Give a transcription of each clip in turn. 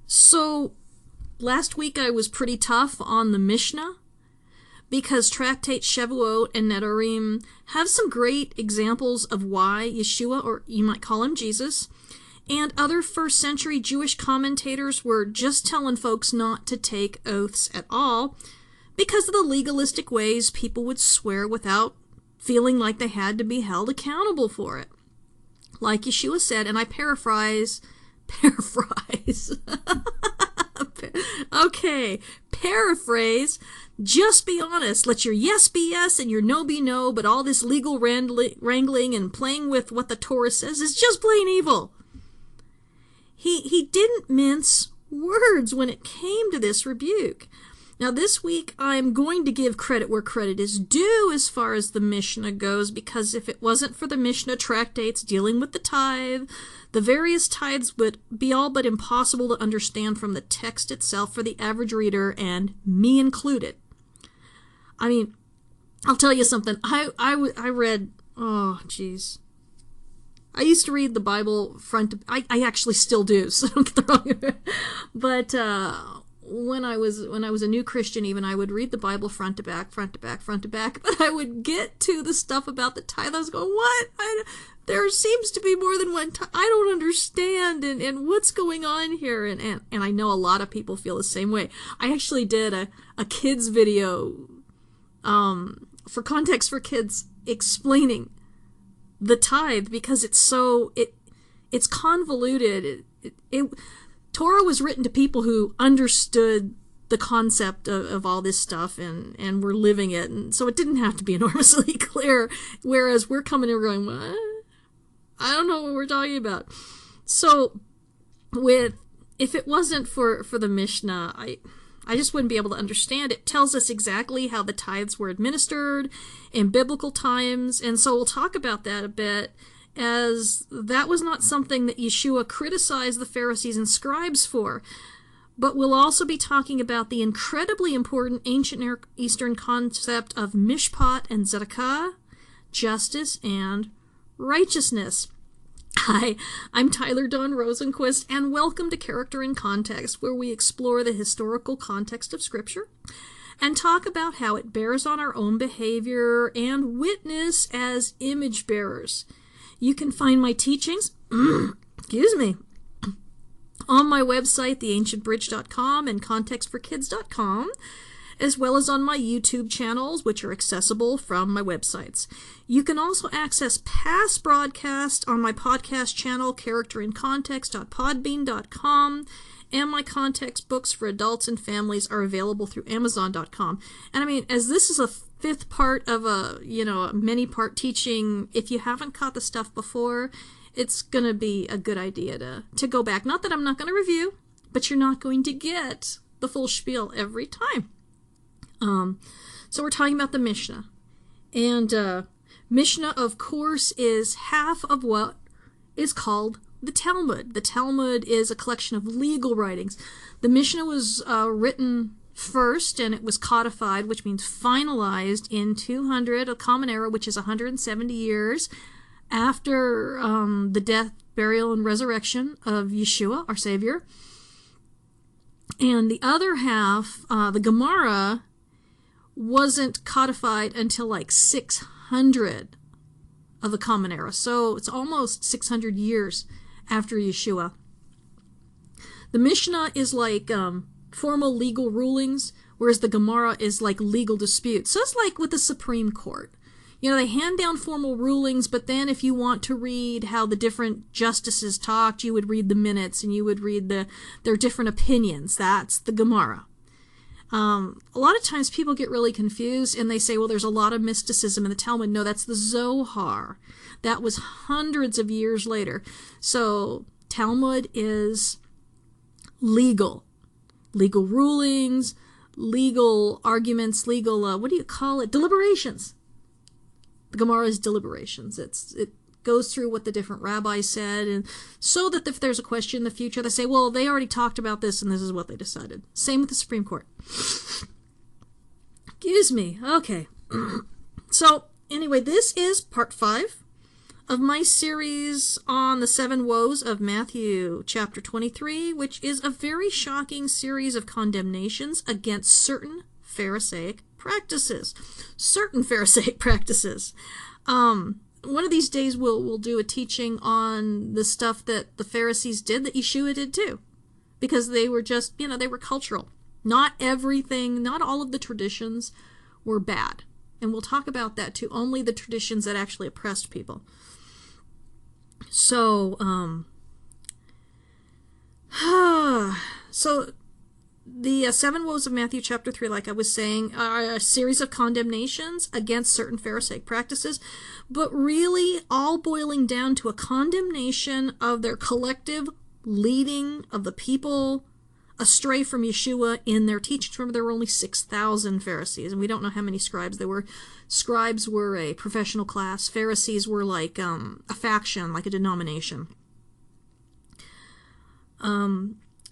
So, last week I was pretty tough on the Mishnah because Tractate Shavuot and Nedarim have some great examples of why Yeshua, or you might call him Jesus, and other first century Jewish commentators were just telling folks not to take oaths at all because of the legalistic ways people would swear without feeling like they had to be held accountable for it. Like Yeshua said, and I paraphrase, just be honest, let your yes be yes and your no be no, but all this legal wrangling and playing with what the Torah says is just plain evil. He didn't mince words when it came to this rebuke. Now this week I'm going to give credit where credit is due as far as the Mishnah goes, because if it wasn't for the Mishnah tractates dealing with the tithe, the various tithes would be all but impossible to understand from the text itself for the average reader, and me included. I mean, I'll tell you something. I read, oh geez. I used to read the Bible front to, I actually still do, so don't get the wrong. But when I was a new Christian, even, I would read the Bible front to back, but I would get to the stuff about the tithe. I was going, what? There seems to be more than one tithe. I don't understand, and what's going on here? And I know a lot of people feel the same way. I actually did a kids video for Context for Kids explaining the tithe because it's convoluted. Torah was written to people who understood the concept of all this stuff and were living it, and so it didn't have to be enormously clear, whereas we're coming in going, what? I don't know what we're talking about. So if it wasn't for the Mishnah, I just wouldn't be able to understand. It tells us exactly how the tithes were administered in biblical times, and so we'll talk about that a bit, as that was not something that Yeshua criticized the Pharisees and Scribes for. But we'll also be talking about the incredibly important ancient Near Eastern concept of mishpat and tzedakah, justice and righteousness. Hi, I'm Tyler Dawn Rosenquist, and welcome to Character in Context, where we explore the historical context of Scripture and talk about how it bears on our own behavior and witness as image bearers. You can find my teachings, excuse me, on my website, theancientbridge.com and contextforkids.com, as well as on my YouTube channels, which are accessible from my websites. You can also access past broadcasts on my podcast channel, characterincontext.podbean.com, and my context books for adults and families are available through Amazon.com. And I mean, as this is a fifth part of a many-part teaching, if you haven't caught the stuff before, it's going to be a good idea to go back. Not that I'm not going to review, but you're not going to get the full spiel every time. So we're talking about the Mishnah. And Mishnah, of course, is half of what is called the Talmud. The Talmud is a collection of legal writings. The Mishnah was written first, and it was codified, which means finalized, in 200, a Common Era, which is 170 years after the death, burial, and resurrection of Yeshua, our Savior. And the other half, the Gemara, wasn't codified until like 600 of the Common Era. So it's almost 600 years after Yeshua. The Mishnah is like formal legal rulings, whereas the Gemara is like legal disputes. So it's like with the Supreme Court. You know, they hand down formal rulings, but then if you want to read how the different justices talked, you would read the minutes and you would read their different opinions. That's the Gemara. A lot of times people get really confused and they say, well, there's a lot of mysticism in the Talmud. No, that's the Zohar. That was hundreds of years later. So Talmud is legal rulings, legal arguments, legal, deliberations. The Gemara is deliberations. It goes through what the different rabbis said, and so that if there's a question in the future, they say, well, they already talked about this, and this is what they decided. Same with the Supreme Court. Excuse me. Okay. So, anyway, this is part 5 of my series on the 7 woes of Matthew chapter 23, which is a very shocking series of condemnations against certain Pharisaic practices. One of these days we'll do a teaching on the stuff that the Pharisees did that Yeshua did too. Because they were just, they were cultural. Not everything, not all of the traditions were bad. And we'll talk about that too. Only the traditions that actually oppressed people. So, the 7 woes of Matthew chapter 3, like I was saying, are a series of condemnations against certain Pharisaic practices, but really all boiling down to a condemnation of their collective leading of the people astray from Yeshua in their teachings. Remember, there were only 6,000 Pharisees, and we don't know how many scribes there were. Scribes were a professional class. Pharisees were like a faction, like a denomination.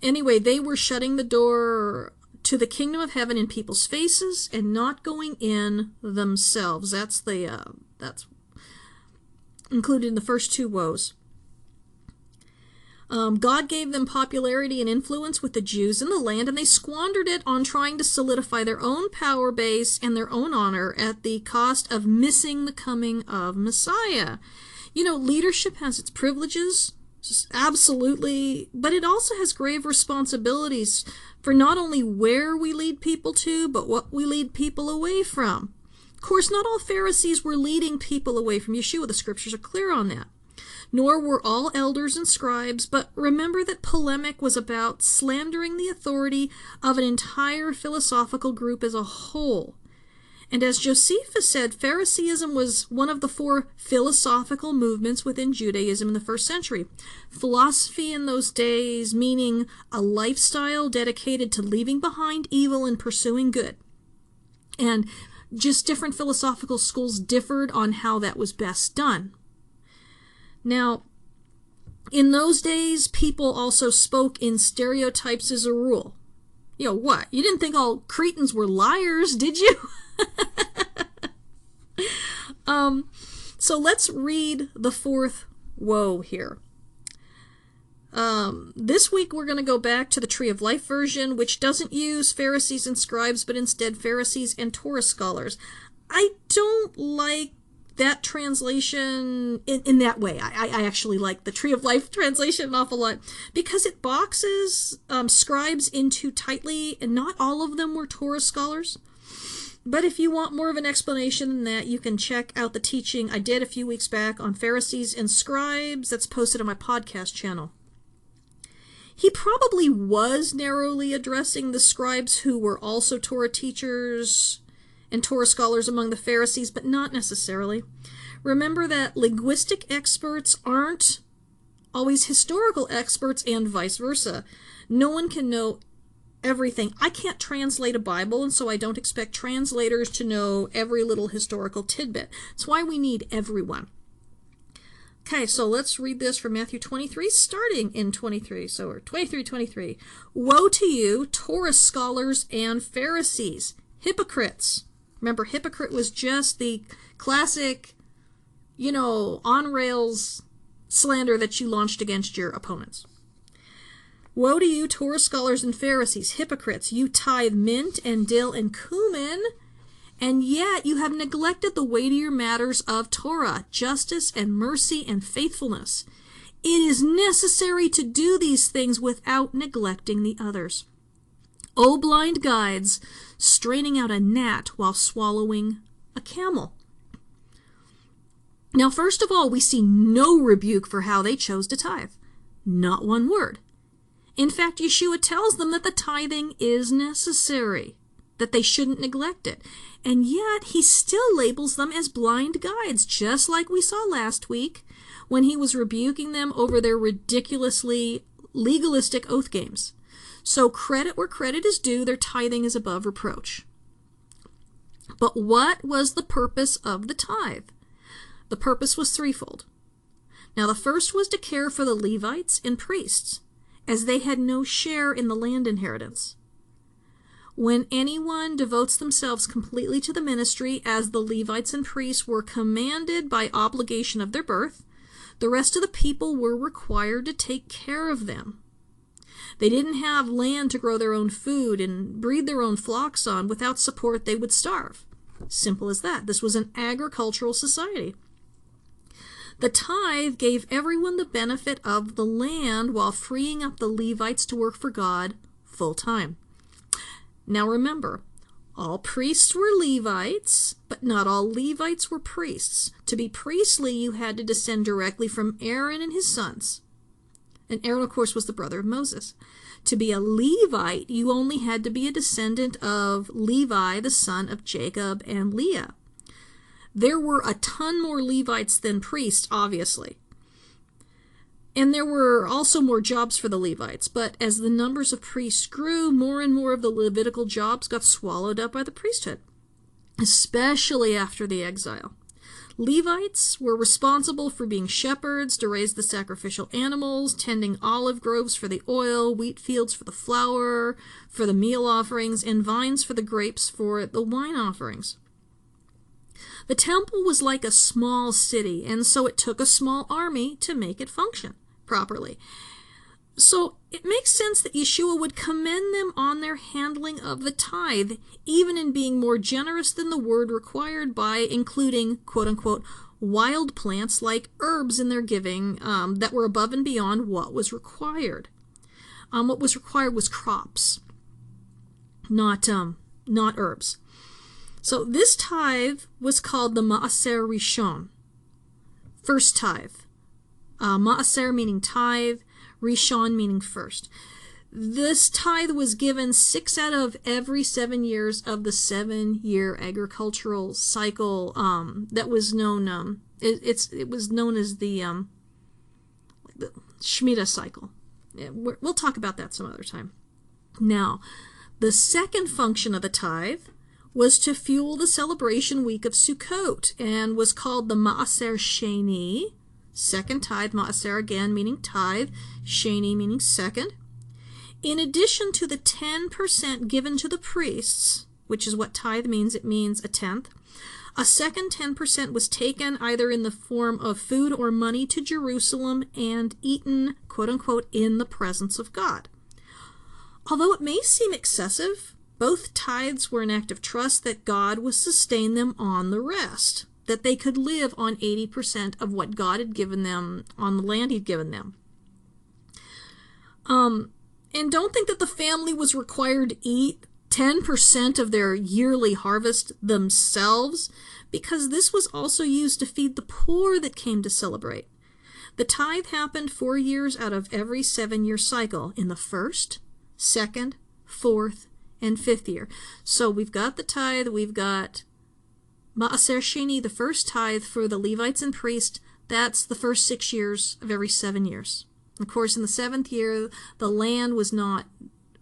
Anyway, they were shutting the door to the kingdom of heaven in people's faces and not going in themselves. That's included in the first 2 woes. God gave them popularity and influence with the Jews in the land, and they squandered it on trying to solidify their own power base and their own honor at the cost of missing the coming of Messiah. Leadership has its privileges, absolutely, but it also has grave responsibilities for not only where we lead people to, but what we lead people away from. Of course, not all Pharisees were leading people away from Yeshua. The scriptures are clear on that. Nor were all elders and scribes, but remember that polemic was about slandering the authority of an entire philosophical group as a whole. And as Josephus said, Phariseeism was one of the 4 philosophical movements within Judaism in the 1st century. Philosophy in those days meaning a lifestyle dedicated to leaving behind evil and pursuing good. And just different philosophical schools differed on how that was best done. Now, in those days, people also spoke in stereotypes as a rule. What? You didn't think all Cretans were liars, did you? So let's read the 4th woe here. This week we're going to go back to the Tree of Life version, which doesn't use Pharisees and Scribes, but instead Pharisees and Torah scholars. I don't like that translation in that way. I actually like the Tree of Life translation an awful lot because it boxes scribes in too tightly, and not all of them were Torah scholars. But if you want more of an explanation than that, you can check out the teaching I did a few weeks back on Pharisees and Scribes that's posted on my podcast channel. He probably was narrowly addressing the scribes who were also Torah teachers and Torah scholars among the Pharisees, but not necessarily. Remember that linguistic experts aren't always historical experts, and vice versa. No one can know everything. I can't translate a Bible, and so I don't expect translators to know every little historical tidbit. That's why we need everyone. Okay, so let's read this from Matthew 23, starting in 23. So we're 23:23. Woe to you, Torah scholars and Pharisees, hypocrites. Remember, hypocrite was just the classic, on rails slander that you launched against your opponents. Woe to you, Torah scholars and Pharisees, hypocrites! You tithe mint and dill and cumin, and yet you have neglected the weightier matters of Torah, justice and mercy and faithfulness. It is necessary to do these things without neglecting the others. O blind guides, straining out a gnat while swallowing a camel. Now, first of all, we see no rebuke for how they chose to tithe. Not one word. In fact, Yeshua tells them that the tithing is necessary, that they shouldn't neglect it. And yet, he still labels them as blind guides, just like we saw last week when he was rebuking them over their ridiculously legalistic oath games. So credit where credit is due, their tithing is above reproach. But what was the purpose of the tithe? The purpose was threefold. Now, the first was to care for the Levites and priests, as they had no share in the land inheritance. When anyone devotes themselves completely to the ministry, as the Levites and priests were commanded by obligation of their birth, The rest of the people were required to take care of them. They didn't have land to grow their own food and breed their own flocks on. Without support, they would starve. Simple as that. This was an agricultural society. The tithe gave everyone the benefit of the land while freeing up the Levites to work for God full time. Now remember, all priests were Levites, but not all Levites were priests. To be priestly, you had to descend directly from Aaron and his sons. And Aaron, of course, was the brother of Moses. To be a Levite, you only had to be a descendant of Levi, the son of Jacob and Leah. There were a ton more Levites than priests, obviously. And there were also more jobs for the Levites. But as the numbers of priests grew, more and more of the Levitical jobs got swallowed up by the priesthood, especially after the exile. Levites were responsible for being shepherds to raise the sacrificial animals, tending olive groves for the oil, wheat fields for the flour, for the meal offerings, and vines for the grapes for the wine offerings. The temple was like a small city, and so it took a small army to make it function properly. So it makes sense that Yeshua would commend them on their handling of the tithe, even in being more generous than the word required by including, quote-unquote, wild plants like herbs in their giving that were above and beyond what was required. What was required was crops, not herbs. So this tithe was called the Maaser Rishon, first tithe. Maaser meaning tithe, Rishon meaning first. This tithe was given 6 out of every 7 years of the 7-year agricultural cycle that was known. It was known as the Shemitah cycle. Yeah, we'll talk about that some other time. Now, the second function of the tithe was to fuel the celebration week of Sukkot and was called the Maaser Sheni. Second tithe, Maaser again meaning tithe, Sheni meaning second. In addition to the 10% given to the priests, which is what tithe means, it means a tenth, a second 10% was taken either in the form of food or money to Jerusalem and eaten, quote-unquote, in the presence of God. Although it may seem excessive, both tithes were an act of trust that God would sustain them on the rest, that they could live on 80% of what God had given them on the land he'd given them. And don't think that the family was required to eat 10% of their yearly harvest themselves, because this was also used to feed the poor that came to celebrate. The tithe happened 4 years out of every 7-year cycle, in the first, second, fourth, and 5th year. So we've got the tithe, we've got Maaser Sheni, the first tithe for the Levites and priests. That's the first 6 years of every 7 years. Of course, in the 7th year, the land was not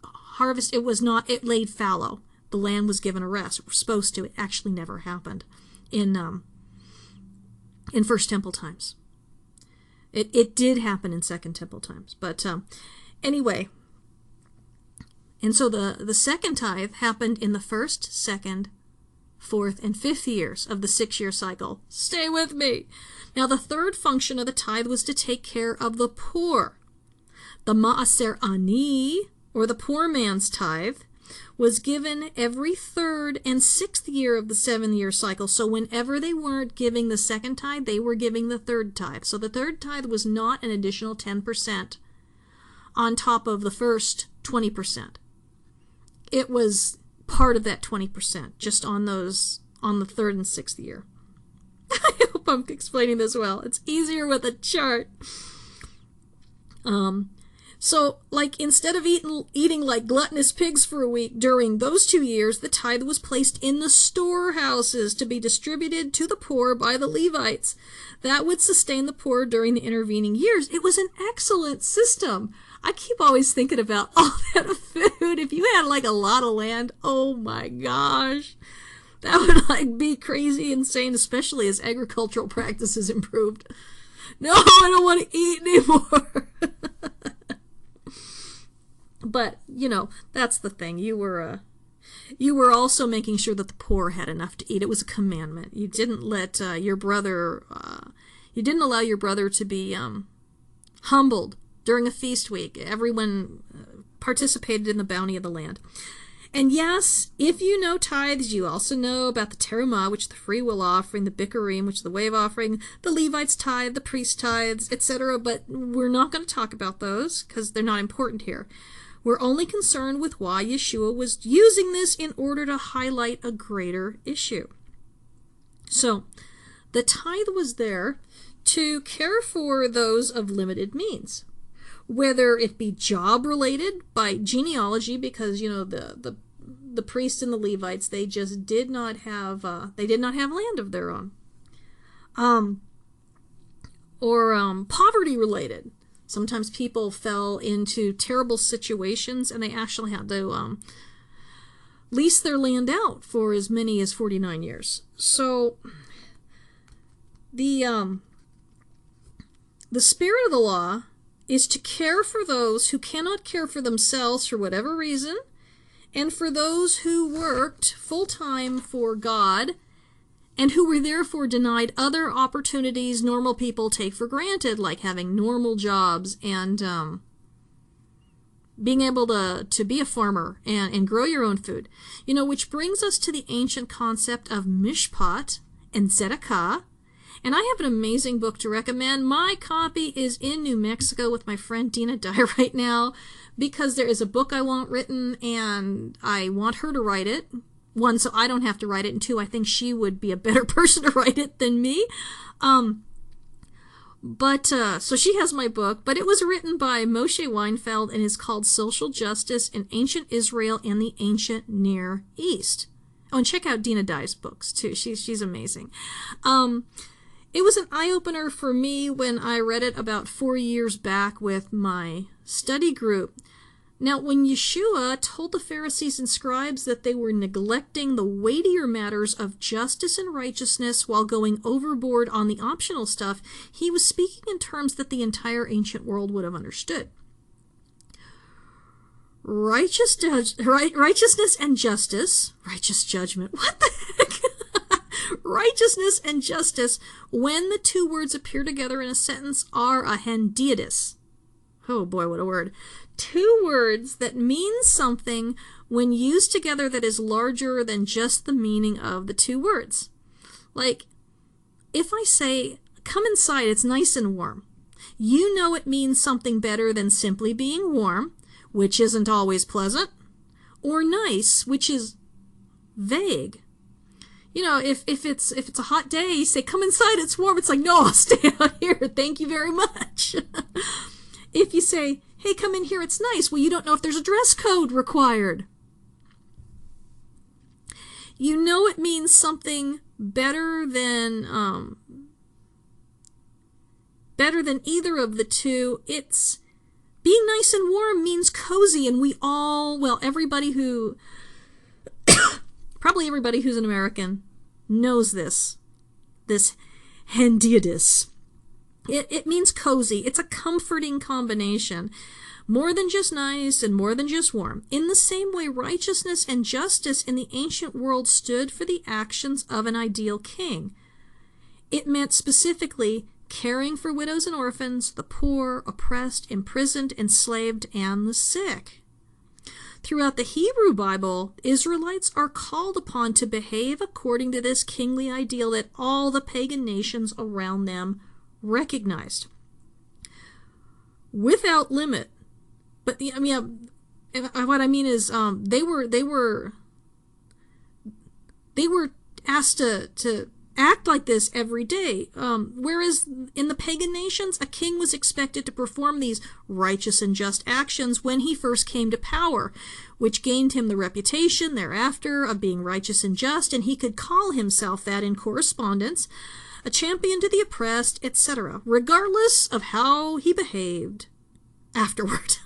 harvested. It laid fallow. The land was given a rest. It was supposed to. It actually never happened in First Temple times. It did happen in Second Temple times. But anyway, and so the second tithe happened in the first, second, 4th, and 5th years of the 6-year cycle. Stay with me. Now, the third function of the tithe was to take care of the poor. The Maaser Ani, or the poor man's tithe, was given every 3rd and 6th year of the 7-year cycle. So whenever they weren't giving the second tithe, they were giving the third tithe. So the third tithe was not an additional 10% on top of the first 20%. It was part of that 20%, just on the 3rd and 6th year. I hope I'm explaining this well. It's easier with a chart. So, like, instead of eating like gluttonous pigs for a week during those 2 years, the tithe was placed in the storehouses to be distributed to the poor by the Levites. That would sustain the poor during the intervening years. It was an excellent system. I keep always thinking about all that food. If you had like a lot of land, oh my gosh, that would like be crazy insane, especially as agricultural practices improved. No, I don't want to eat anymore. But, you know, that's the thing. You were also making sure that the poor had enough to eat. It was a commandment. You didn't let your brother You didn't allow your brother to be humbled during a feast week. Everyone participated in the bounty of the land. And yes, if you know tithes, you also know about the terumah, which is the free will offering, the bikurim, which is the wave offering, the Levites tithe, the priest tithes, etc. But we're not going to talk about those because they're not important here. We're only concerned with why Yeshua was using this in order to highlight a greater issue. So, the tithe was there to care for those of limited means, whether it be job related by genealogy, because the priests and the Levites, they just did not have land of their own, or poverty related. Sometimes people fell into terrible situations and they actually had to lease their land out for as many as 49 years. So the spirit of the law is to care for those who cannot care for themselves for whatever reason, and for those who worked full-time for God and who were therefore denied other opportunities normal people take for granted, like having normal jobs and being able to be a farmer and grow your own food. Which brings us to the ancient concept of mishpat and tzedakah. And I have an amazing book to recommend. My copy is in New Mexico with my friend Dina Dye right now, because there is a book I want written and I want her to write it. One, so I don't have to write it, and two, I think she would be a better person to write it than me. So she has my book, but it was written by Moshe Weinfeld and is called Social Justice in Ancient Israel and the Ancient Near East. Oh, and check out Dina Dye's books too. She's amazing. It was an eye-opener for me when I read it about 4 years back with my study group. Now, when Yeshua told the Pharisees and Scribes that they were neglecting the weightier matters of justice and righteousness while going overboard on the optional stuff, he was speaking in terms that the entire ancient world would have understood. Righteousness and justice, righteous judgment, what the heck? Righteousness and justice, when the two words appear together in a sentence, are a hendiadis. Oh boy, what a word. Two words that mean something when used together that is larger than just the meaning of the two words. Like, if I say, come inside, it's nice and warm, you know it means something better than simply being warm, which isn't always pleasant, or nice, which is vague. If it's a hot day, you say, come inside, it's warm. It's like, no, I'll stay out here. Thank you very much. If you say, hey, come in here, it's nice, well, you don't know if there's a dress code required. You know it means something better than either of the two. It's being nice and warm means cozy, and we all, well, probably everybody who's an American knows this hendiadis. It means cozy. It's a comforting combination. More than just nice and more than just warm. In the same way, righteousness and justice in the ancient world stood for the actions of an ideal king. It meant specifically caring for widows and orphans, the poor, oppressed, imprisoned, enslaved, and the sick. Throughout the Hebrew Bible, Israelites are called upon to behave according to this kingly ideal that all the pagan nations around them recognized. Without limit. But what I mean is they were asked to act like this every day. Whereas in the pagan nations, a king was expected to perform these righteous and just actions when he first came to power, which gained him the reputation thereafter of being righteous and just, and he could call himself that in correspondence, a champion to the oppressed, etc., regardless of how he behaved afterward.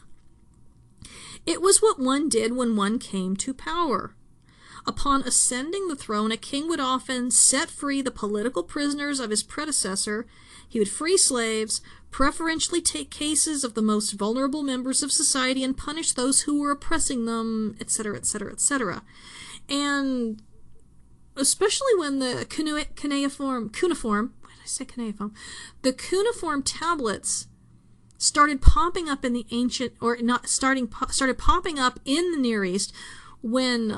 It was what one did when one came to power. Upon ascending the throne, a king would often set free the political prisoners of his predecessor. He would free slaves, preferentially take cases of the most vulnerable members of society, and punish those who were oppressing them, etc., etc., etc. And especially when the cuneiform, say cuneiform? The cuneiform tablets started popping up in the ancient, or not started popping up in the Near East when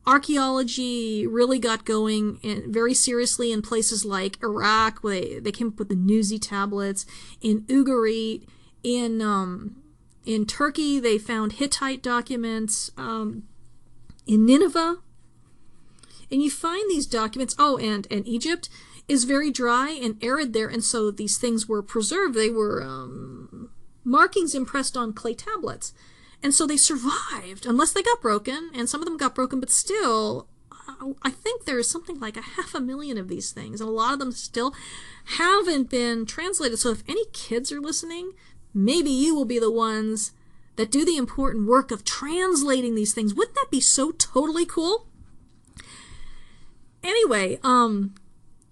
archaeology really got going very seriously in places like Iraq, where they came up with the Nuzi tablets. In Ugarit, in Turkey, they found Hittite documents. In Nineveh, and you find these documents. Oh, and Egypt is very dry and arid there, and so these things were preserved. They were markings impressed on clay tablets, and so they survived, unless they got broken, and some of them got broken, but still, I think there's something like 500,000 of these things, and a lot of them still haven't been translated. So if any kids are listening, maybe you will be the ones that do the important work of translating these things. Wouldn't that be so totally cool? Anyway,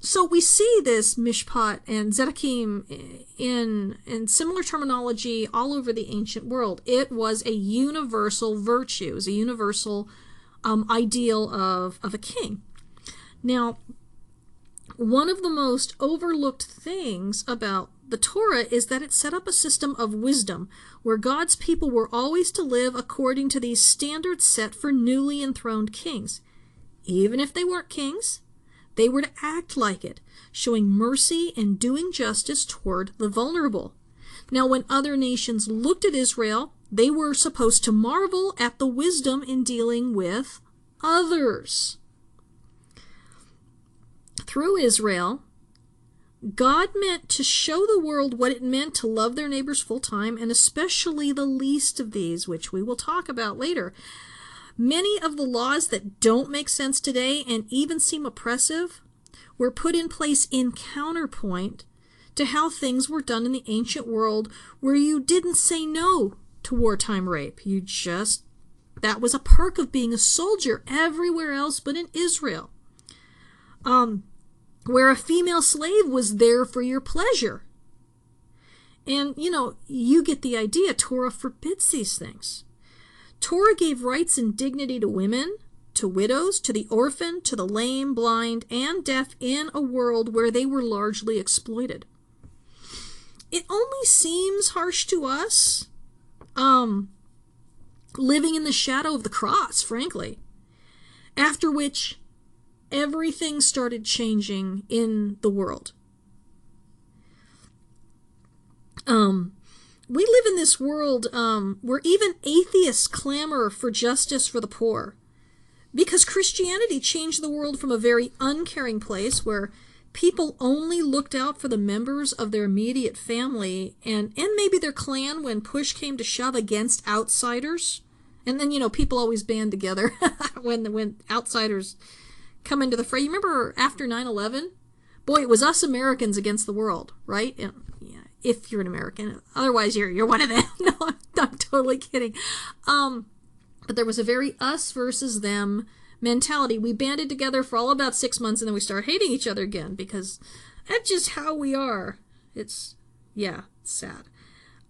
so we see this mishpat and tzedakим in similar terminology all over the ancient world. It was a universal virtue. It was a universal ideal of a king. Now, one of the most overlooked things about the Torah is that it set up a system of wisdom where God's people were always to live according to these standards set for newly enthroned kings. Even if they weren't kings, they were to act like it, showing mercy and doing justice toward the vulnerable. Now, when other nations looked at Israel, they were supposed to marvel at the wisdom in dealing with others. Through Israel, God meant to show the world what it meant to love their neighbors full time, and especially the least of these, which we will talk about later. Many of the laws that don't make sense today and even seem oppressive were put in place in counterpoint to how things were done in the ancient world, where you didn't say no to wartime rape. That was a perk of being a soldier everywhere else but in Israel. Where a female slave was there for your pleasure. And, you get the idea. Torah forbids these things. Torah gave rights and dignity to women, to widows, to the orphan, to the lame, blind, and deaf in a world where they were largely exploited. It only seems harsh to us, living in the shadow of the cross, frankly. After which, everything started changing in the world. We live in this world where even atheists clamor for justice for the poor, because Christianity changed the world from a very uncaring place where people only looked out for the members of their immediate family and maybe their clan when push came to shove against outsiders. And then, people always band together when outsiders come into the fray. You remember after 9/11? Boy, it was us Americans against the world, right? Yeah, if you're an American. Otherwise, you're one of them. No, I'm totally kidding. But there was a very us versus them mentality. We banded together for all about 6 months, and then we started hating each other again, because that's just how we are. It's sad.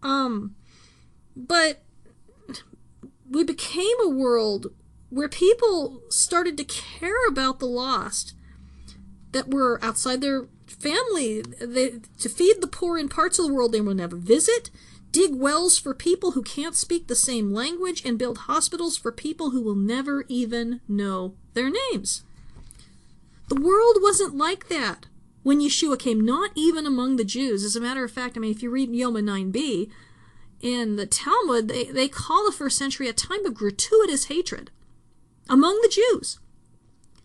But we became a world where people started to care about the lost that were outside their family, to feed the poor in parts of the world they will never visit, dig wells for people who can't speak the same language, and build hospitals for people who will never even know their names. The world wasn't like that when Yeshua came, not even among the Jews. As a matter of fact, if you read Yoma 9b, in the Talmud, they call the first century a time of gratuitous hatred among the Jews.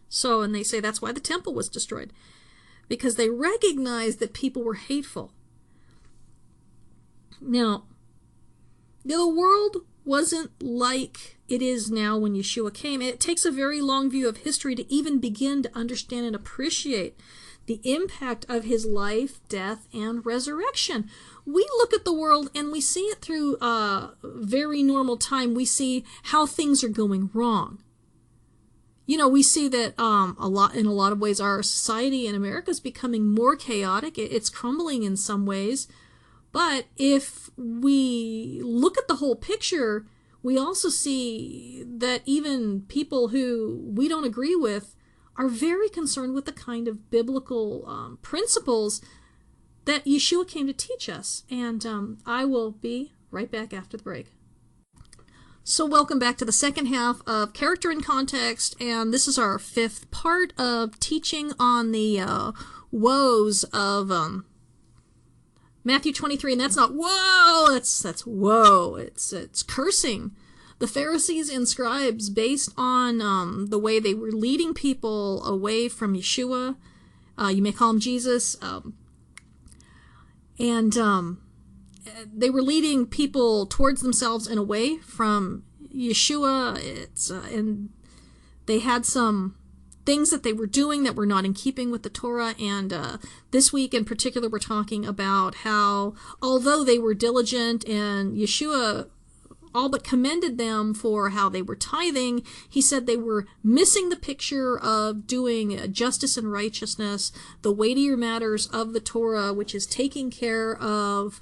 So, and they say that's why the temple was destroyed, because they recognized that people were hateful. Now, the world wasn't like it is now when Yeshua came. It takes a very long view of history to even begin to understand and appreciate the impact of his life, death, and resurrection. We look at the world and we see it through a very normal time. We see how things are going wrong. We see that in a lot of ways our society in America is becoming more chaotic. It's crumbling in some ways. But if we look at the whole picture, we also see that even people who we don't agree with are very concerned with the kind of biblical principles that Yeshua came to teach us. And I will be right back after the break. So welcome back to the second half of Character and Context, and this is our fifth part of teaching on the woes of Matthew 23, and that's not woe, that's woe. It's cursing the Pharisees and Scribes based on the way they were leading people away from Yeshua. You may call him Jesus, and they were leading people towards themselves and away from Yeshua. And they had some things that they were doing that were not in keeping with the Torah. And this week in particular, we're talking about how, although they were diligent and Yeshua all but commended them for how they were tithing, he said they were missing the picture of doing justice and righteousness, the weightier matters of the Torah, which is taking care of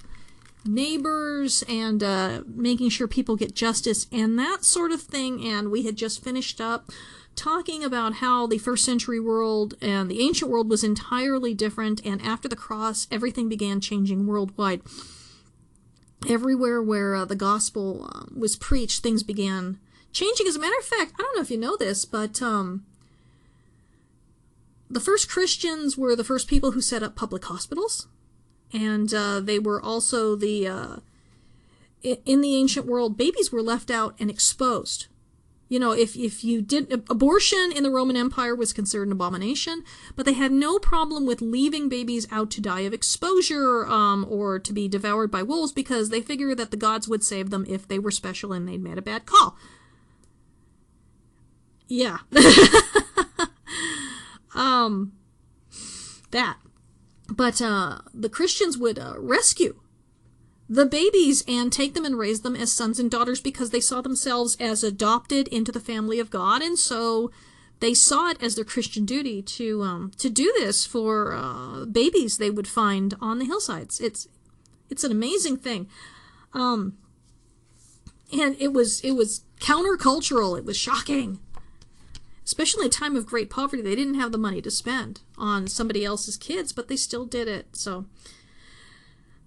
neighbors and making sure people get justice and that sort of thing. And we had just finished up talking about how the first century world and the ancient world was entirely different, and after the cross everything began changing worldwide. Everywhere where the gospel was preached, things began changing. As a matter of fact, I don't know if you know this, but the first Christians were the first people who set up public hospitals. And they were also in the ancient world, babies were left out and exposed. You know, if you did, abortion in the Roman Empire was considered an abomination, but they had no problem with leaving babies out to die of exposure or to be devoured by wolves, because they figured that the gods would save them if they were special and they'd made a bad call. Yeah. That. But the Christians would rescue the babies and take them and raise them as sons and daughters, because they saw themselves as adopted into the family of God, and so they saw it as their Christian duty to do this for babies they would find on the hillsides. It's an amazing thing, and it was countercultural. It was shocking. Especially in a time of great poverty, they didn't have the money to spend on somebody else's kids, but they still did it. So,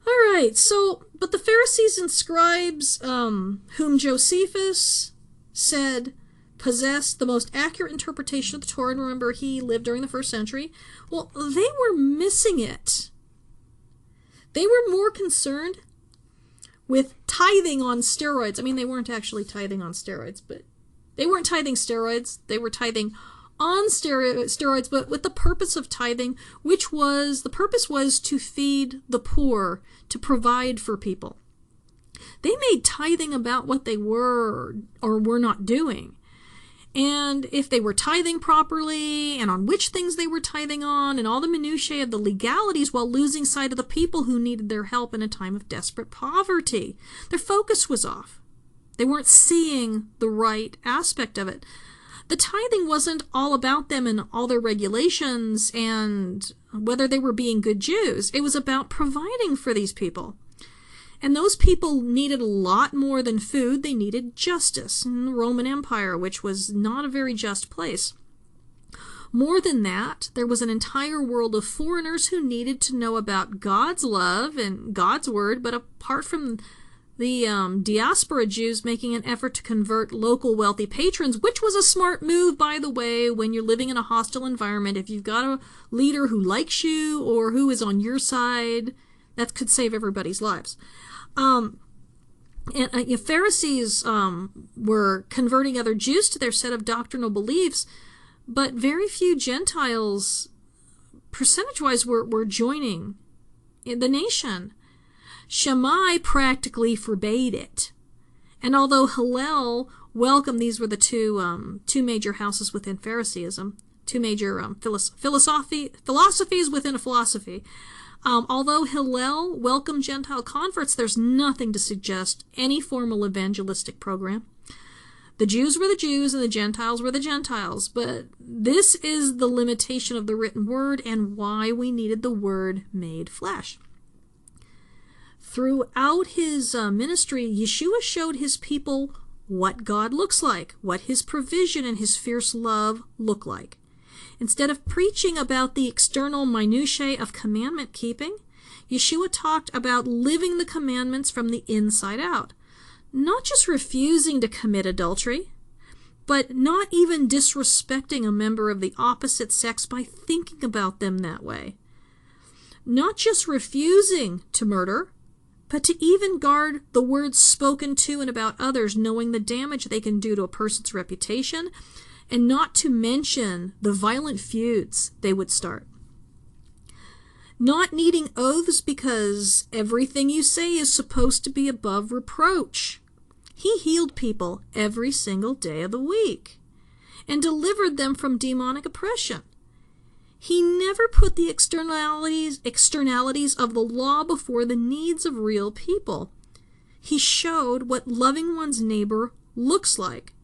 all right. So, but the Pharisees and Scribes, whom Josephus said possessed the most accurate interpretation of the Torah, and remember, he lived during the first century, well, they were missing it. They were more concerned with tithing on steroids. I mean, they weren't actually tithing on steroids, but they weren't tithing steroids. They were tithing on steroids, but with the purpose of tithing, the purpose was to feed the poor, to provide for people. They made tithing about what they were or were not doing. And if they were tithing properly, and on which things they were tithing on, and all the minutiae of the legalities, while losing sight of the people who needed their help in a time of desperate poverty. Their focus was off. They weren't seeing the right aspect of it. The tithing wasn't all about them and all their regulations and whether they were being good Jews. It was about providing for these people. And those people needed a lot more than food. They needed justice in the Roman Empire, which was not a very just place. More than that, there was an entire world of foreigners who needed to know about God's love and God's word, but apart from the diaspora Jews making an effort to convert local wealthy patrons, which was a smart move, by the way, when you're living in a hostile environment. If you've got a leader who likes you or who is on your side, that could save everybody's lives. Pharisees were converting other Jews to their set of doctrinal beliefs, but very few Gentiles, percentage-wise, were joining in the nation. Shammai practically forbade it. And although Hillel welcomed, these were the two major houses within Phariseeism, two major philosophies within a philosophy. Although Hillel welcomed Gentile converts, there's nothing to suggest any formal evangelistic program. The Jews were the Jews and the Gentiles were the Gentiles, but this is the limitation of the written word and why we needed the word made flesh. Throughout his ministry, Yeshua showed his people what God looks like, what his provision and his fierce love look like. Instead of preaching about the external minutiae of commandment keeping, Yeshua talked about living the commandments from the inside out. Not just refusing to commit adultery, but not even disrespecting a member of the opposite sex by thinking about them that way. Not just refusing to murder, but to even guard the words spoken to and about others, knowing the damage they can do to a person's reputation, and not to mention the violent feuds they would start. Not needing oaths because everything you say is supposed to be above reproach. He healed people every single day of the week and delivered them from demonic oppression. He never put the externalities of the law before the needs of real people. He showed what loving one's neighbor looks like.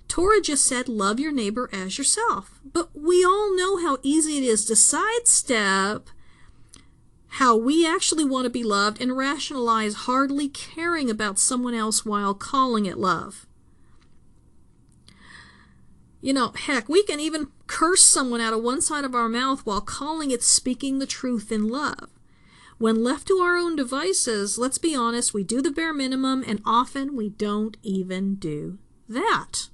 Torah just said, love your neighbor as yourself. But we all know how easy it is to sidestep how we actually want to be loved and rationalize hardly caring about someone else while calling it love. Heck, we can even curse someone out of one side of our mouth while calling it speaking the truth in love. When left to our own devices, let's be honest, we do the bare minimum, and often we don't even do that.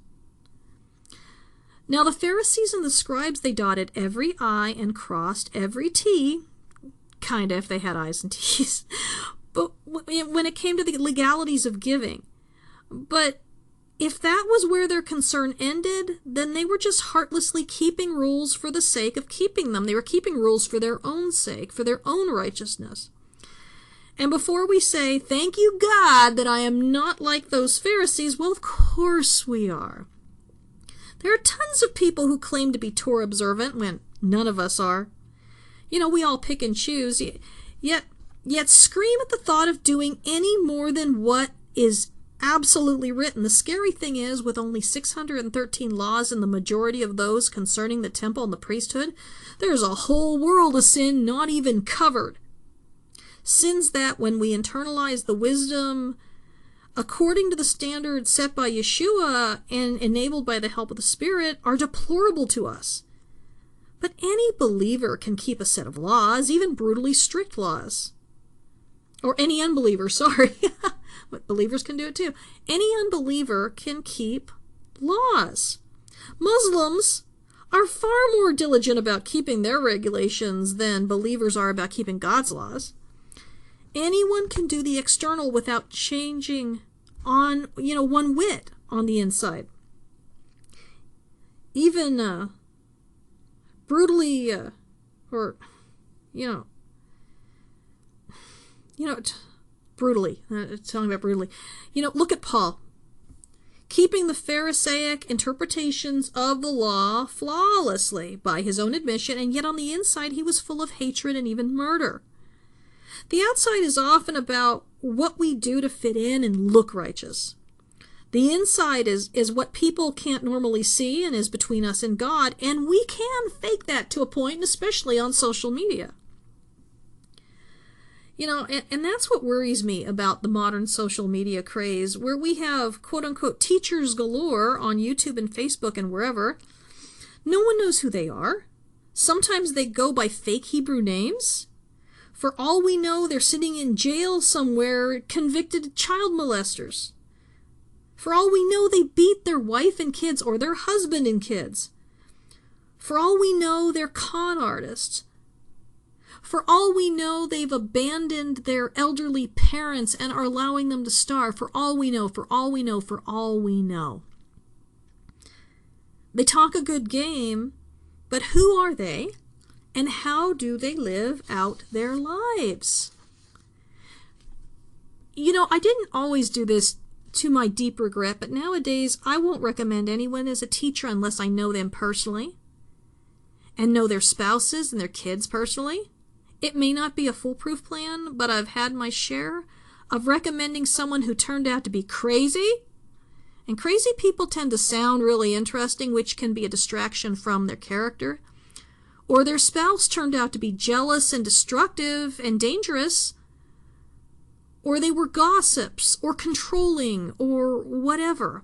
Now the Pharisees and the Scribes, they dotted every I and crossed every T, kind of, if they had I's and T's, but when it came to the legalities of giving. But if that was where their concern ended, then they were just heartlessly keeping rules for the sake of keeping them. They were keeping rules for their own sake, for their own righteousness. And before we say, thank you God that I am not like those Pharisees, well, of course we are. There are tons of people who claim to be Torah observant when none of us are. We all pick and choose, yet scream at the thought of doing any more than what is absolutely written. The scary thing is, with only 613 laws and the majority of those concerning the temple and the priesthood, there's a whole world of sin not even covered. Sins that, when we internalize the wisdom according to the standards set by Yeshua and enabled by the help of the Spirit, are deplorable to us. But any believer can keep a set of laws, even brutally strict laws. Or any unbeliever, sorry. But believers can do it too. Any unbeliever can keep laws. Muslims are far more diligent about keeping their regulations than believers are about keeping God's laws. Anyone can do the external without changing on, one whit on the inside. Even brutally, brutally, telling about brutally. Look at Paul. Keeping the Pharisaic interpretations of the law flawlessly by his own admission, and yet on the inside he was full of hatred and even murder. The outside is often about what we do to fit in and look righteous. The inside is what people can't normally see and is between us and God, and we can fake that to a point, and especially on social media. And that's what worries me about the modern social media craze, where we have quote-unquote teachers galore on YouTube and Facebook and wherever. No one knows who they are. Sometimes they go by fake Hebrew names. For all we know, they're sitting in jail somewhere, convicted child molesters. For all we know, they beat their wife and kids or their husband and kids. For all we know, they're con artists. For all we know, they've abandoned their elderly parents and are allowing them to starve. For all we know, for all we know, for all we know. They talk a good game, but who are they? And how do they live out their lives? I didn't always do this to my deep regret, but nowadays I won't recommend anyone as a teacher unless I know them personally and know their spouses and their kids personally. It may not be a foolproof plan, but I've had my share of recommending someone who turned out to be crazy. And crazy people tend to sound really interesting, which can be a distraction from their character. Or their spouse turned out to be jealous and destructive and dangerous. Or they were gossips or controlling or whatever.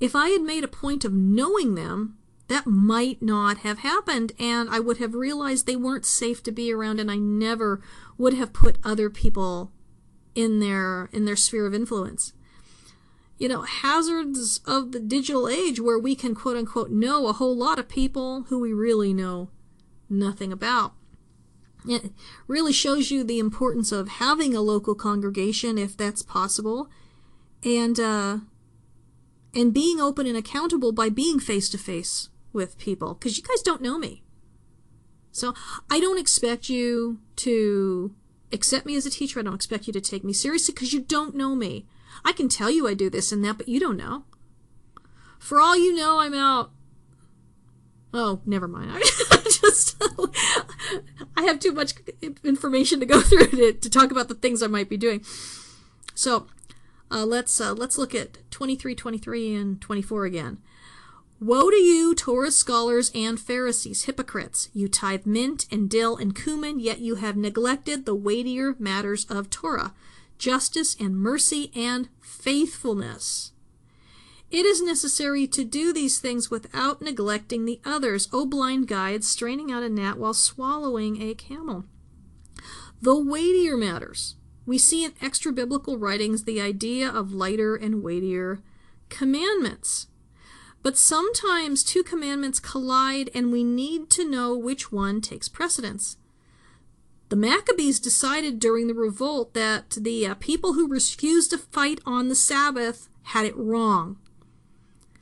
If I had made a point of knowing them, that might not have happened, and I would have realized they weren't safe to be around, and I never would have put other people in their sphere of influence. You know, hazards of the digital age where we can quote unquote know a whole lot of people who we really know nothing about. It really shows you the importance of having a local congregation if that's possible, and being open and accountable by being face to face with people, because you guys don't know me. So I don't expect you to accept me as a teacher. I don't expect you to take me seriously because you don't know me. I can tell you I do this and that, but you don't know. For all you know, I'm out. Oh, never mind. I have too much information to go through to talk about the things I might be doing. So let's look at 23, 23, and 24 again. Woe to you, Torah scholars and Pharisees, hypocrites! You tithe mint and dill and cumin, yet you have neglected the weightier matters of Torah, justice and mercy and faithfulness. It is necessary to do these things without neglecting the others. O blind guides, straining out a gnat while swallowing a camel. The weightier matters. We see in extra-biblical writings the idea of lighter and weightier commandments. But sometimes two commandments collide, and we need to know which one takes precedence. The Maccabees decided during the revolt that the people who refused to fight on the Sabbath had it wrong,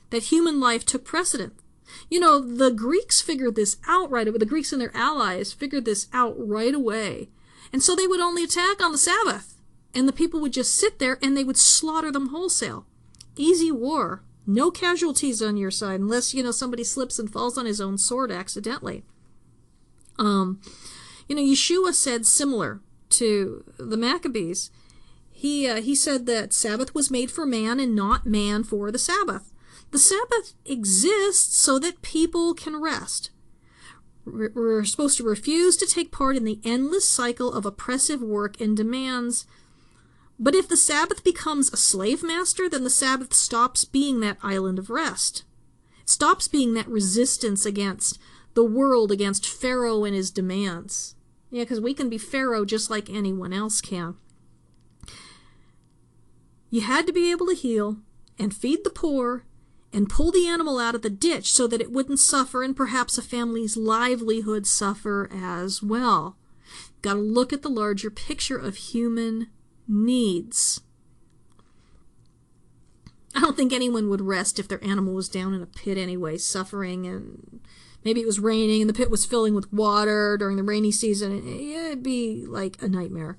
that human life took precedence. You know, the Greeks figured this out right away. The Greeks and their allies figured this out right away. And so they would only attack on the Sabbath. And the people would just sit there and they would slaughter them wholesale. Easy war. No casualties on your side unless, somebody slips and falls on his own sword accidentally. Yeshua said similar to the Maccabees. He said that Sabbath was made for man and not man for the Sabbath. The Sabbath exists so that people can rest. We're supposed to refuse to take part in the endless cycle of oppressive work and demands. But if the Sabbath becomes a slave master, then the Sabbath stops being that island of rest. It stops being that resistance against the world, against Pharaoh and his demands. Yeah, because we can be Pharaoh just like anyone else can. You had to be able to heal and feed the poor and pull the animal out of the ditch so that it wouldn't suffer, and perhaps a family's livelihood suffer as well. Got to look at the larger picture of human needs. I don't think anyone would rest if their animal was down in a pit anyway, suffering, and maybe it was raining and the pit was filling with water during the rainy season. It'd be like a nightmare.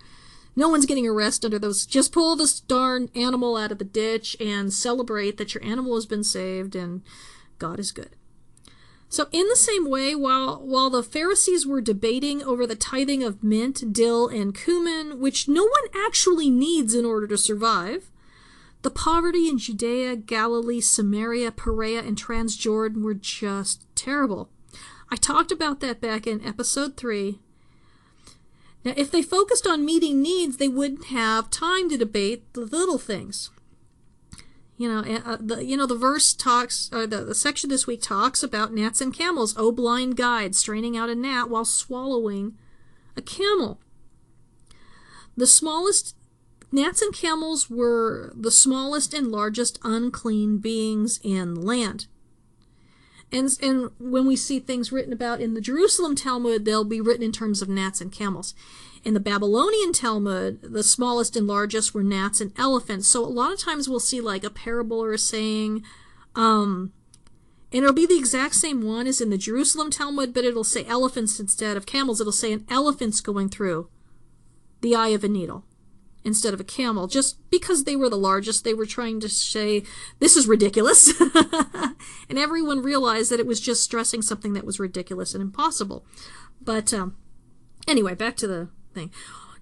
No one's getting a rest under those. Just pull this darn animal out of the ditch and celebrate that your animal has been saved and God is good. So in the same way, while the Pharisees were debating over the tithing of mint, dill, and cumin, which no one actually needs in order to survive, the poverty in Judea, Galilee, Samaria, Perea, and Transjordan were just terrible. I talked about that back in episode 3. Now, if they focused on meeting needs, they wouldn't have time to debate the little things. The verse talks, or the section this week talks about gnats and camels. O blind guide, straining out a gnat while swallowing a camel. Gnats and camels were the smallest and largest unclean beings in the land. And when we see things written about in the Jerusalem Talmud, they'll be written in terms of gnats and camels. In the Babylonian Talmud, the smallest and largest were gnats and elephants. So a lot of times we'll see like a parable or a saying, and it'll be the exact same one as in the Jerusalem Talmud, but it'll say elephants instead of camels. It'll say an elephant's going through the eye of a needle instead of a camel. Just because they were the largest, they were trying to say, this is ridiculous. And everyone realized that it was just stressing something that was ridiculous and impossible. But anyway, back to the thing.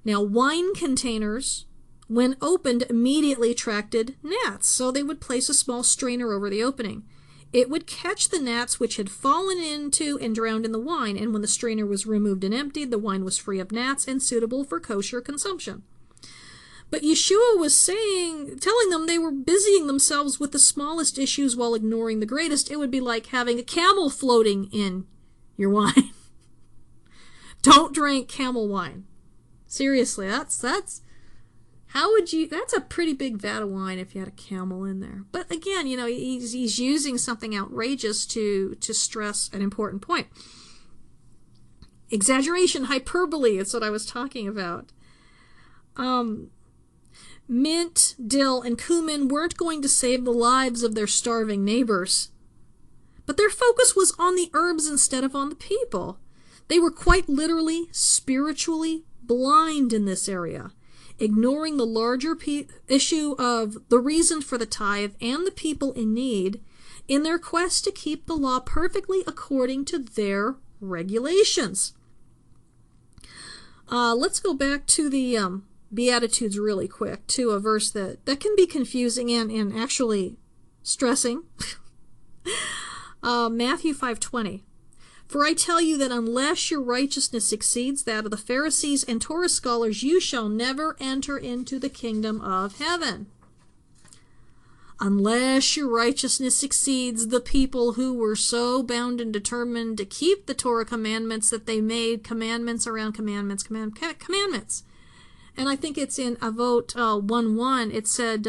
Now, wine containers, when opened, immediately attracted gnats. So they would place a small strainer over the opening. It would catch the gnats which had fallen into and drowned in the wine. And when the strainer was removed and emptied, the wine was free of gnats and suitable for kosher consumption. But Yeshua was telling them they were busying themselves with the smallest issues while ignoring the greatest. It would be like having a camel floating in your wine. Don't drink camel wine. Seriously, that's a pretty big vat of wine if you had a camel in there. But again, he's using something outrageous to stress an important point. Exaggeration, hyperbole, is what I was talking about. Mint, dill, and cumin weren't going to save the lives of their starving neighbors. But their focus was on the herbs instead of on the people. They were quite literally, spiritually blind in this area, ignoring the larger issue of the reason for the tithe and the people in need in their quest to keep the law perfectly according to their regulations. Let's go back to the Beatitudes really quick, to a verse that can be confusing and actually stressing. Matthew 5:20. For I tell you that unless your righteousness exceeds that of the Pharisees and Torah scholars, you shall never enter into the kingdom of heaven. Unless your righteousness exceeds the people who were so bound and determined to keep the Torah commandments that they made commandments around commandments. And I think it's in Avot 1:1, it said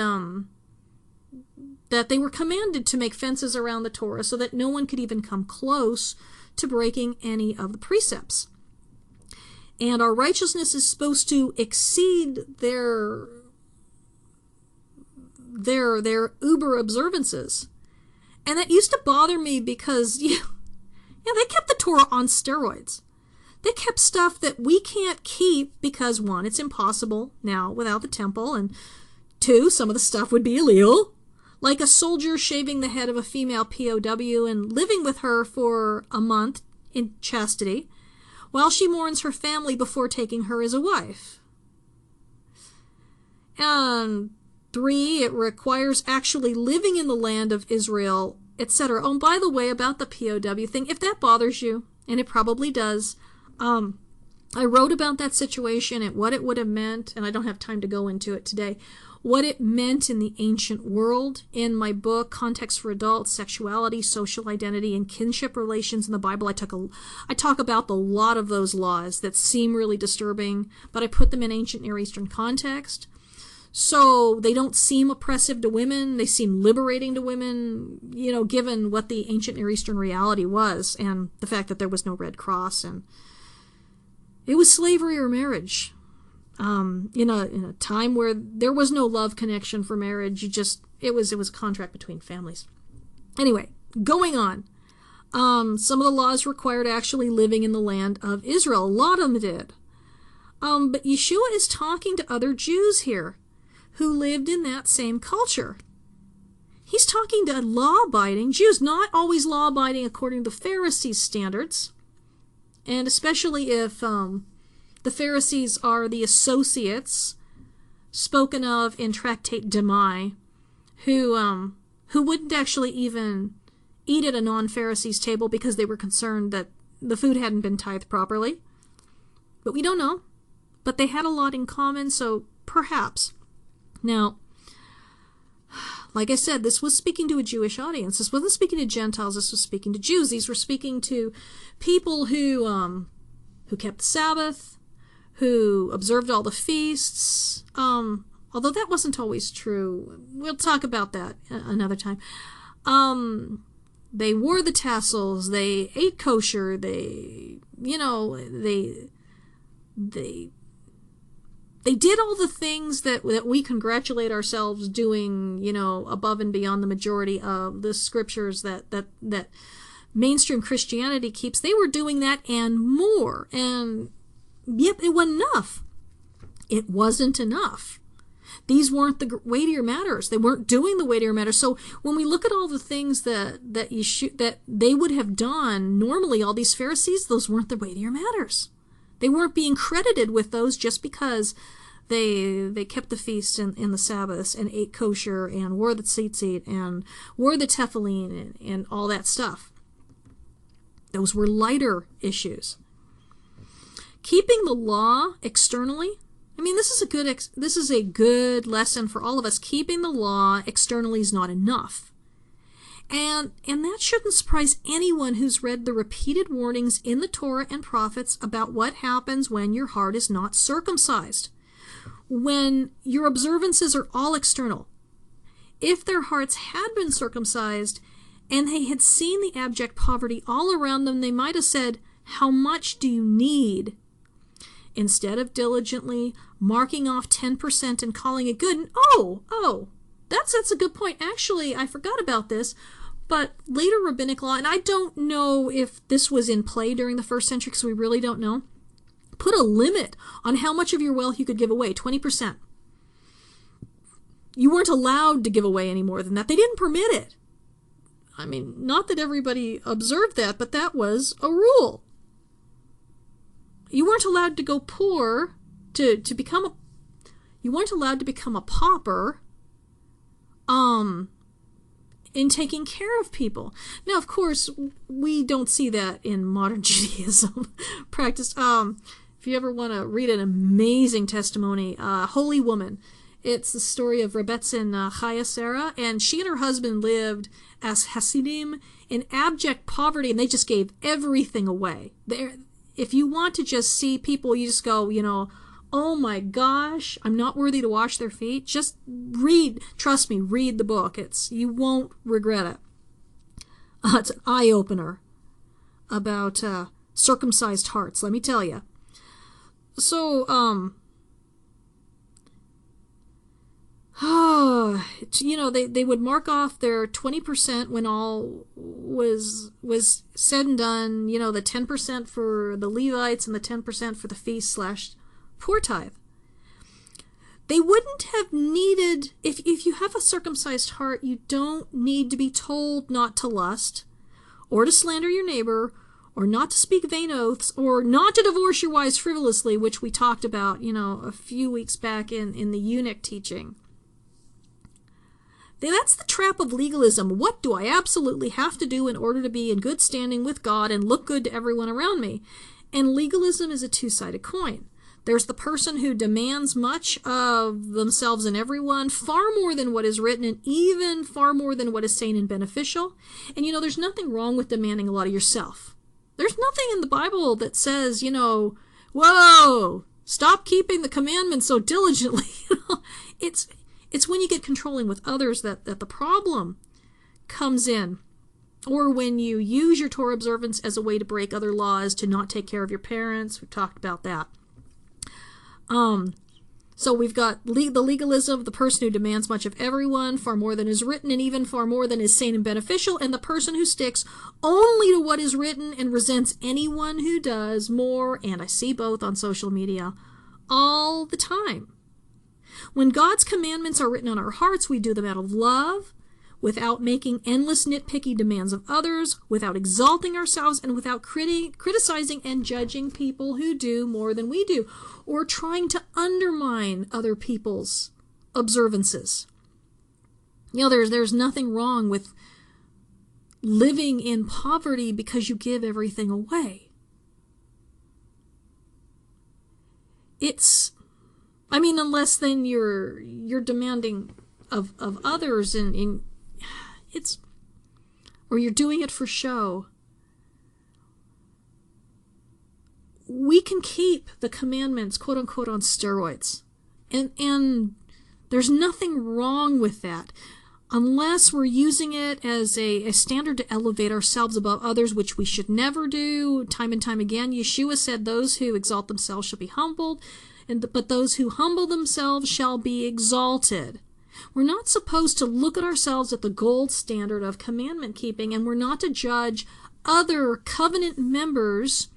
that they were commanded to make fences around the Torah so that no one could even come close to breaking any of the precepts. And our righteousness is supposed to exceed their uber observances. And that used to bother me because they kept the Torah on steroids. They kept stuff that we can't keep because, one, it's impossible now without the temple, and two, some of the stuff would be illegal, like a soldier shaving the head of a female POW and living with her for a month in chastity while she mourns her family before taking her as a wife. And 3, it requires actually living in the land of Israel, etc. Oh, and by the way, about the POW thing, if that bothers you, and it probably does, I wrote about that situation and what it would have meant, and I don't have time to go into it today, what it meant in the ancient world in my book, Context for Adults, Sexuality, Social Identity, and Kinship Relations in the Bible. I talk about a lot of those laws that seem really disturbing, but I put them in ancient Near Eastern context. So they don't seem oppressive to women. They seem liberating to women, given what the ancient Near Eastern reality was and the fact that there was no Red Cross, and it was slavery or marriage. In a time where there was no love connection for marriage, it was a contract between families. Anyway, going on. Some of the laws required actually living in the land of Israel. A lot of them did. But Yeshua is talking to other Jews here who lived in that same culture. He's talking to law-abiding Jews, not always law-abiding according to the Pharisees' standards, and especially if the Pharisees are the associates spoken of in Tractate Demai, who wouldn't actually even eat at a non-Pharisee's table because they were concerned that the food hadn't been tithed properly. But we don't know. But they had a lot in common, so perhaps. Now, like I said, this was speaking to a Jewish audience. This wasn't speaking to Gentiles. This was speaking to Jews. These were speaking to people who kept the Sabbath, who observed all the feasts. Although that wasn't always true. We'll talk about that another time. They wore the tassels. They ate kosher. They did all the things that we congratulate ourselves doing, above and beyond the majority of the scriptures that mainstream Christianity keeps. They were doing that and more. And yep, it wasn't enough. It wasn't enough. These weren't the weightier matters. They weren't doing the weightier matters. So when we look at all the things that they would have done normally, all these Pharisees, those weren't the weightier matters. They weren't being credited with those just because they kept the feast and the Sabbaths and ate kosher and wore the tzitzit and wore the tefillin and all that stuff. Those were lighter issues. Keeping the law externally, I mean, this is a good lesson for all of us. Keeping the law externally is not enough. And that shouldn't surprise anyone who's read the repeated warnings in the Torah and prophets about what happens when your heart is not circumcised. When your observances are all external. If their hearts had been circumcised and they had seen the abject poverty all around them, they might have said, "How much do you need?" Instead of diligently marking off 10% and calling it good. And that's a good point. Actually, I forgot about this. But later rabbinic law, and I don't know if this was in play during the first century because we really don't know, put a limit on how much of your wealth you could give away, 20%. You weren't allowed to give away any more than that. They didn't permit it. I mean, not that everybody observed that, but that was a rule. You weren't allowed to go poor you weren't allowed to become a pauper in taking care of people. Now, of course, we don't see that in modern Judaism practice. If you ever want to read an amazing testimony, Holy Woman, it's the story of Rebbetzin Chaya Sarah, and she and her husband lived as Hasidim in abject poverty, and they just gave everything away. If you want to just see people, you just go, oh my gosh, I'm not worthy to wash their feet. Just read, trust me, read the book. You won't regret it. It's an eye-opener about circumcised hearts, let me tell you. So, they would mark off their 20% when all was said and done, the 10% for the Levites and the 10% for the feast / poor tithe. They wouldn't have needed, if you have a circumcised heart, you don't need to be told not to lust, or to slander your neighbor, or not to speak vain oaths, or not to divorce your wives frivolously, which we talked about, a few weeks back in the eunuch teaching. That's the trap of legalism. What do I absolutely have to do in order to be in good standing with God and look good to everyone around me? And legalism is a two-sided coin. There's the person who demands much of themselves and everyone, far more than what is written, and even far more than what is sane and beneficial. And there's nothing wrong with demanding a lot of yourself. There's nothing in the Bible that says, whoa, stop keeping the commandments so diligently. It's when you get controlling with others that the problem comes in. Or when you use your Torah observance as a way to break other laws, to not take care of your parents. We've talked about that. So we've got the legalism of the person who demands much of everyone, far more than is written, and even far more than is sane and beneficial, and the person who sticks only to what is written and resents anyone who does more, and I see both on social media all the time. When God's commandments are written on our hearts, we do them out of love, without making endless nitpicky demands of others, without exalting ourselves, and without criticizing and judging people who do more than we do, or trying to undermine other people's observances. There's nothing wrong with living in poverty because you give everything away. Unless then you're demanding of others or you're doing it for show. We can keep the commandments, quote unquote, on steroids. And there's nothing wrong with that, unless we're using it as a standard to elevate ourselves above others, which we should never do. Time and time again, Yeshua said, those who exalt themselves shall be humbled, but those who humble themselves shall be exalted. We're not supposed to look at ourselves at the gold standard of commandment keeping, and we're not to judge other covenant members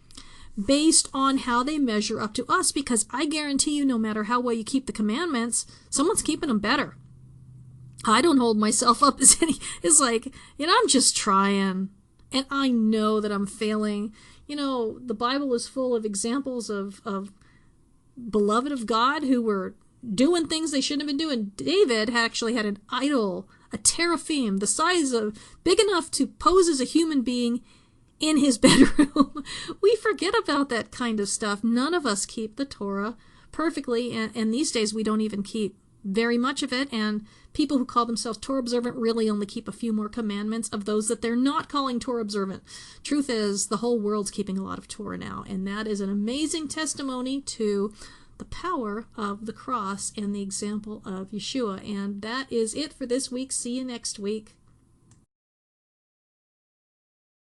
based on how they measure up to us, because I guarantee you, no matter how well you keep the commandments, someone's keeping them better. I don't hold myself up as it's like, I'm just trying, and I know that I'm failing. The Bible is full of examples of beloved of God who were doing things they shouldn't have been doing. David actually had an idol, a teraphim, the size of, big enough to pose as a human being in his bedroom. We forget about that kind of stuff. None of us keep the Torah perfectly, and these days we don't even keep very much of it, and people who call themselves Torah observant really only keep a few more commandments of those that they're not calling Torah observant. Truth is, the whole world's keeping a lot of Torah now, and that is an amazing testimony to the power of the cross and the example of Yeshua. And that is it for this week. See you next week.